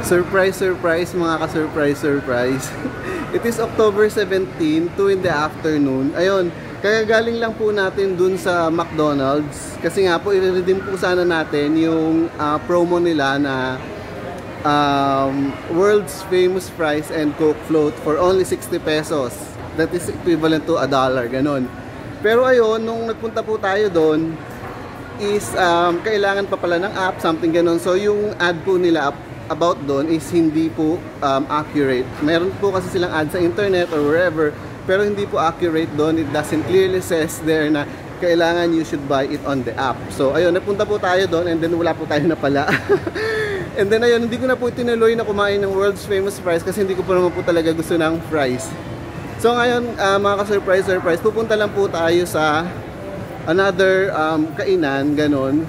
Surprise, surprise mga ka-surprise, surprise. It is October 17, 2 in the afternoon. Ayun, kaya galing lang po natin dun sa McDonald's. Kasi nga po, i-redeem po sana natin yung promo nila na world's famous fries and Coke float for only 60 pesos. That is equivalent to $1, ganon. Pero ayun, nung nagpunta po tayo doon, is kailangan pa pala ng app, something ganon. So yung ad po nila about doon is hindi po accurate. Meron po kasi silang ad sa internet or wherever, pero hindi po accurate doon. It doesn't clearly says there na kailangan you should buy it on the app. So ayun, napunta po tayo doon and then wala po tayo na pala. And then ayun, hindi ko na po tinuloy na kumain ng world's famous fries kasi hindi ko po naman po talaga gusto ng fries. So ngayon, mga ka-surprise, pupunta lang po tayo sa another kainan, ganon.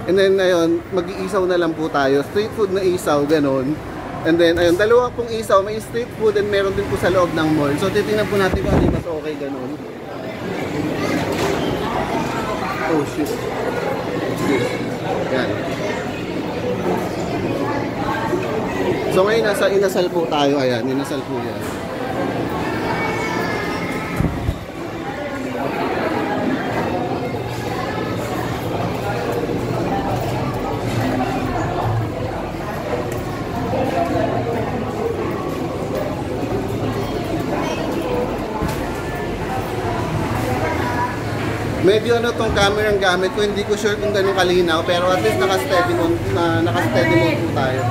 And then ayun, mag-iisaw na lang po tayo. Street food na isaw, ganon. And then ayun, dalawa pong isaw, may street food and meron din po sa loob ng mall. So titingnan po natin kung ano mas okay, ganon. Oh shit. Yan. So ngayon nasa inasal po tayo, ayan, inasal po yan. Medyo ano tong camera ang gamit ko, hindi ko sure kung ganun kalinaw, pero at least naka-steady mode po tayo.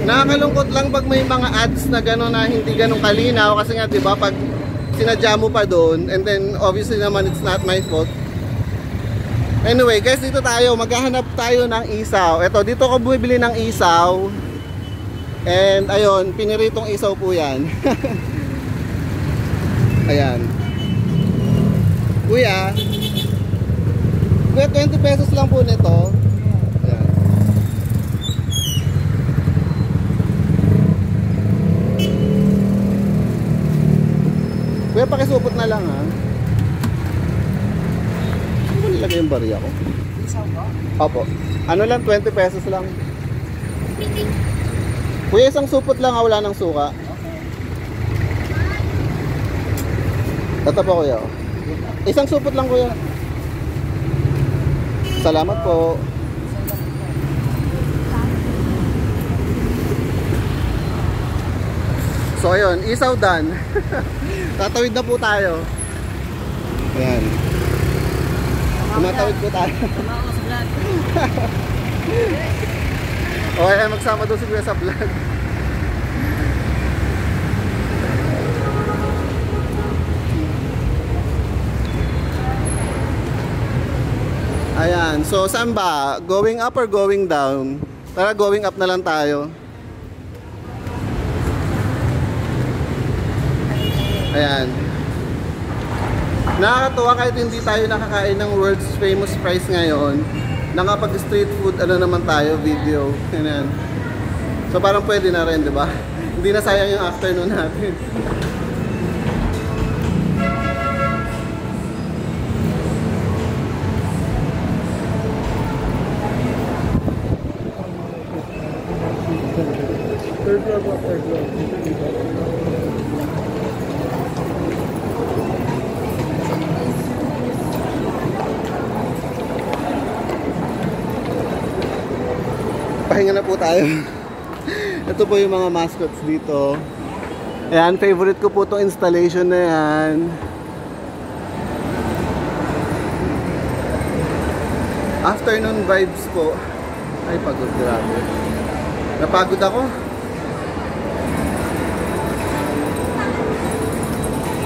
Nakakalungkot lang pag may mga ads na gano'n na hindi ganun kalinaw kasi nga 'di ba pag sinadya mo pa doon and then obviously naman it's not my fault. Anyway, guys, dito tayo, maghahanap tayo ng isaw. Ito, dito ko bumibili ng isaw. And ayun, piniritong isaw po yan. Ayan. Kuya, 20 pesos lang po nito. Ayan. Kuya, pakisupot na lang ha. Ano ba nilagay yung bariya ko? Isaw ko? Opo. Ano lang, 20 pesos lang. Kuya, isang supot lang, wala ng suka. Ito po kuya. Isang supot lang kuya. Salamat po. So ayun, isaw done. Tatawid na po tayo. Ayan. Tumatawid po tayo. Okay, magsama doon si Kuya sa vlog. Ayan, so saan ba? Going up or going down? Tara, going up na lang tayo. Ayan. Nakakatuwa kahit hindi tayo nakakain ng world's famous fries ngayon. Nakapag street food, ano naman tayo, video. Ayan. So parang pwede na rin, di ba? Hindi na sayang yung afternoon natin. Third floor. Pahinga na po tayo. Ito po yung mga mascots dito. Ayan, favorite ko po itong installation na yan. Afternoon vibes po. Ay, pagod, grabe. Napagod ako.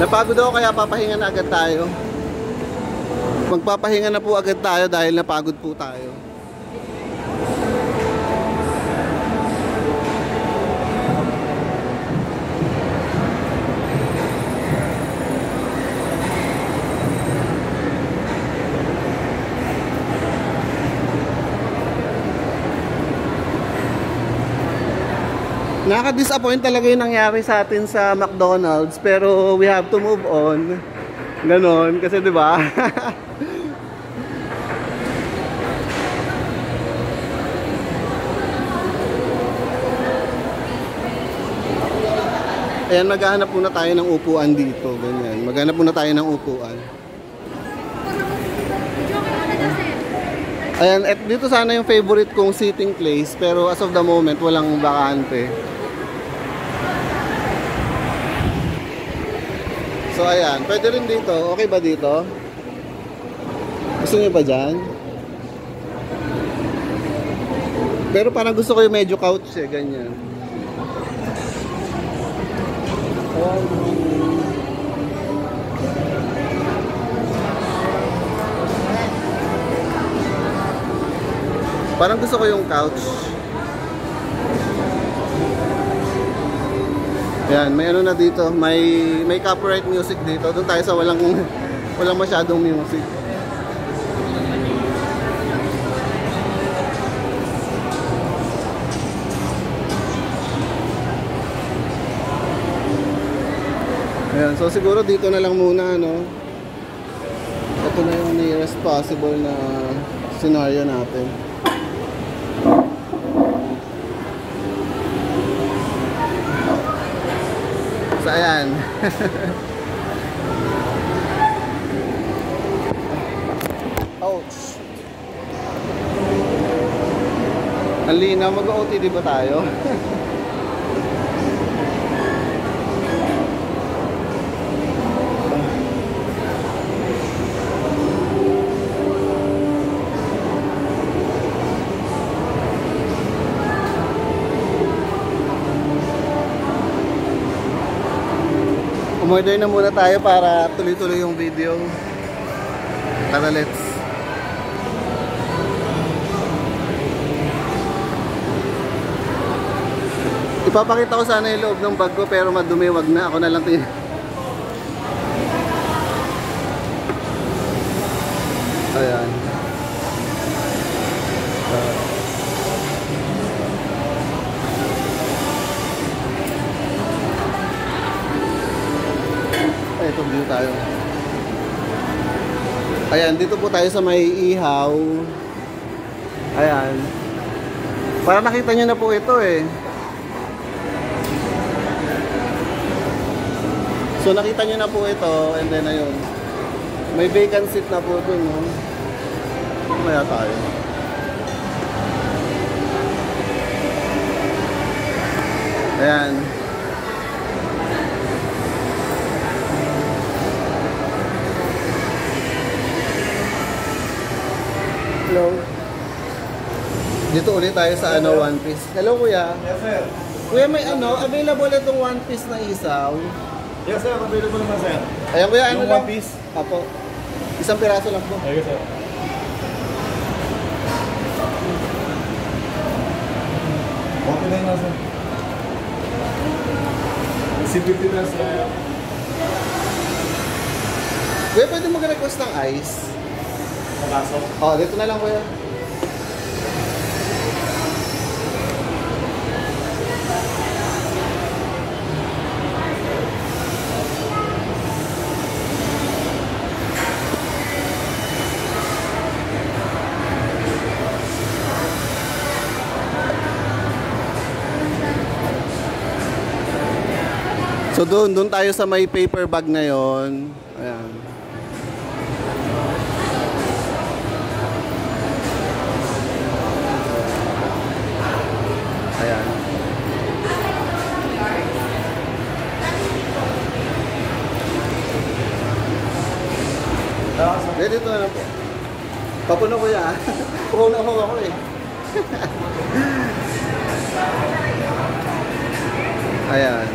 Napagod ako kaya papahinga na agad tayo. Magpapahinga na po agad tayo dahil napagod po tayo. Nakaka-disappoint talaga yung nangyari sa atin sa McDonald's, pero we have to move on. Ganon, kasi 'di ba? Ayan, maghahanap muna tayo ng upuan dito. Ganyan. Maghahanap muna tayo ng upuan. Ayan, at dito sana yung favorite kong sitting place. Pero as of the moment, walang bakante. So ayan, pwede rin dito. Okay ba dito? Gusto niyo ba dyan? Pero parang gusto ko yung medyo couch eh, ganyan. Parang gusto ko yung couch. Ayan, may ano na dito, may copyright music dito. Doon tayo sa walang masyadong music. Ayan, so siguro dito na lang muna, no? Ito na yung nearest possible na scenario natin. So ayan. Ouch. Ang linaw, mag-OTD ba tayo? Umorder na muna tayo para tuloy-tuloy yung video. Tara, let's. Ipapakita ko sana yung loob ng bag ko pero madumi, wag na. Ako na lang tin. Ayan. Ito view tayo. Ayan, dito po tayo sa may ihaw. Ayan. Para nakita nyo na po ito eh. So nakita nyo na po ito and then ayun. May vacant seat na po dun, no? Maya tayo. Ayan. Hello. Dito ulit tayo sa ano, One Piece. Hello, kuya. Yes, sir. Kuya, may ano, available itong One Piece na isaw. Yes, sir. Available naman, sir. Ayan, kuya, ano Yung lang? One Piece? Apo. Isang piraso lang po. Okay, sir. Okay na yun, sir. CPT na, sir. Kuya, pwede mag-request ng ice? Nakasok. Oh, dito na lang, kuya. So doon tayo sa may paper bag ngayon. Ayan. Ayan. Dito na lang po. Papuno ko yan. Puno ako eh. Ayan.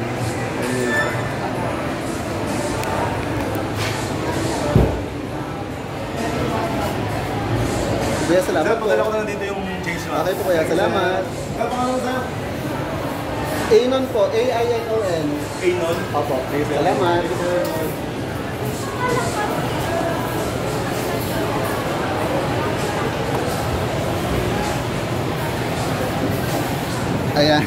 Kuya, salamat Sir, po. padala ko na dito yung change na. Okay po kuya, salamat. Ano pangalan, sir? Ainon po, A-I-N-O-N. Ainon. Opo, Okay, sir. salamat. Thank you, sir. Ayan.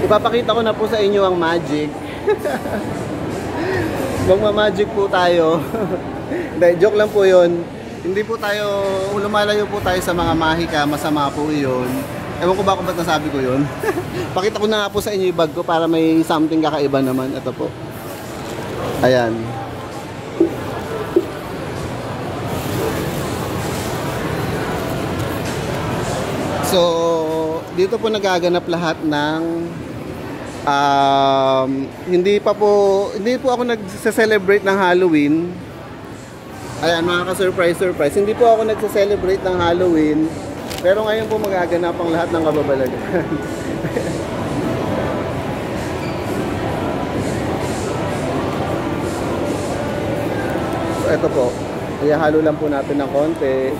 Ipapakita ko na po sa inyo ang magic. Magma-magic po tayo. Dahil joke lang po yun. Hindi po tayo, lumalayo po tayo sa mga mahika, masama po yun. Ewan ko ba kung ba't nasabi ko yun. Pakita ko na nga po sa inyo yung bag ko para may something kakaiba naman. Ito po. Ayan. So, dito po nagaganap lahat ng hindi po ako nagse-celebrate ng Halloween. Ayan, mga ka-surprise. Hindi po ako nagse-celebrate ng Halloween. Pero ngayon po magaganap ang lahat ng kababalagan. So, ito po. Ihahalo lang po natin ng konti.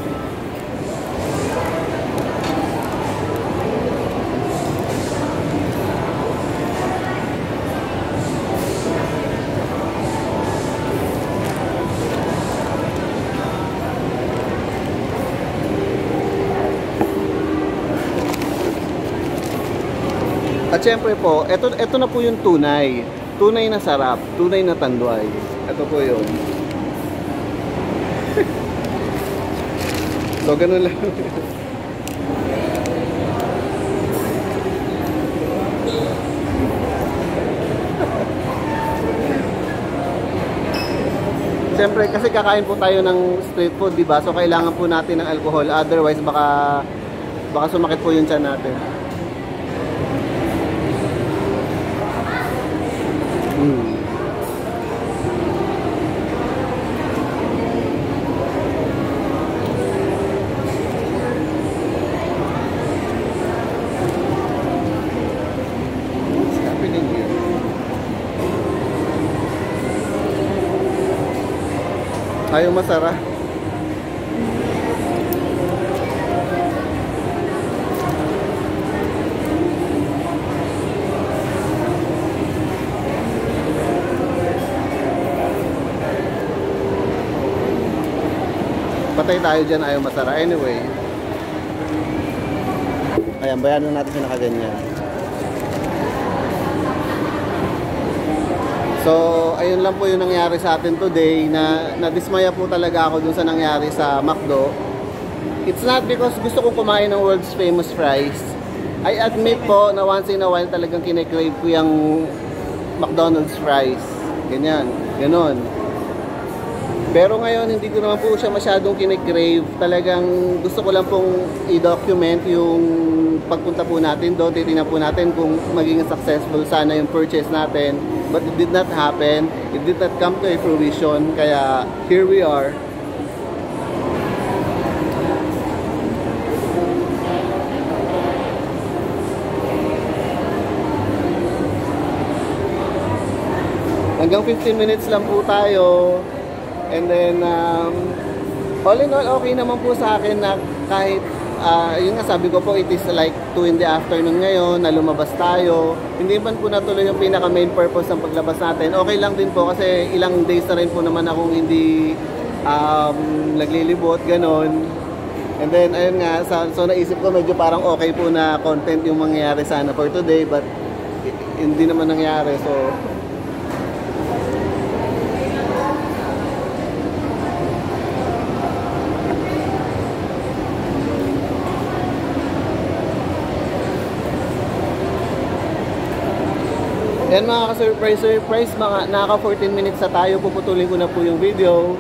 At syempre po, ito na po yung tunay. Tunay na sarap, tunay na tanduay. Ito po yun. So, ganun lang. Siyempre, kasi kakain po tayo ng street food, diba? So, kailangan po natin ng alcohol. Otherwise, baka sumakit po yung tiyan natin. What's happening here? Ayaw masara. Patay tayo dyan, ayaw masara. Anyway, ayan, bayanan natin siya nakaganyan. So, ayun lang po yung nangyari sa atin today, na nadismaya po talaga ako dun sa nangyari sa McDo. It's not because gusto kong kumain ng world's famous fries. I admit po na once in a while talagang kine-crave ko yung McDonald's fries. Ganyan, ganon. Pero ngayon, hindi ko naman po siya masyadong kine-crave. Talagang gusto ko lang pong i-document yung pagpunta po natin doon. Titingnan po natin kung maging successful sana yung purchase natin. But it did not happen. It did not come to a fruition. Kaya, here we are. Hanggang 15 minutes lang po tayo. And then, all in all, okay naman po sa akin na kahit, yun nga sabi ko po, it is like 2 in the afternoon ngayon, na lumabas tayo. Hindi man po natuloy yung pinaka main purpose ng paglabas natin. Okay lang din po kasi ilang days na rin po naman akong hindi naglilibot, ganon. And then, ayun nga, so naisip ko medyo parang okay po na content yung mangyayari sana for today, but hindi naman nangyari, so... Yan mga ka-surprise, mga naka 14 minutes na tayo, puputulin ko na po yung video.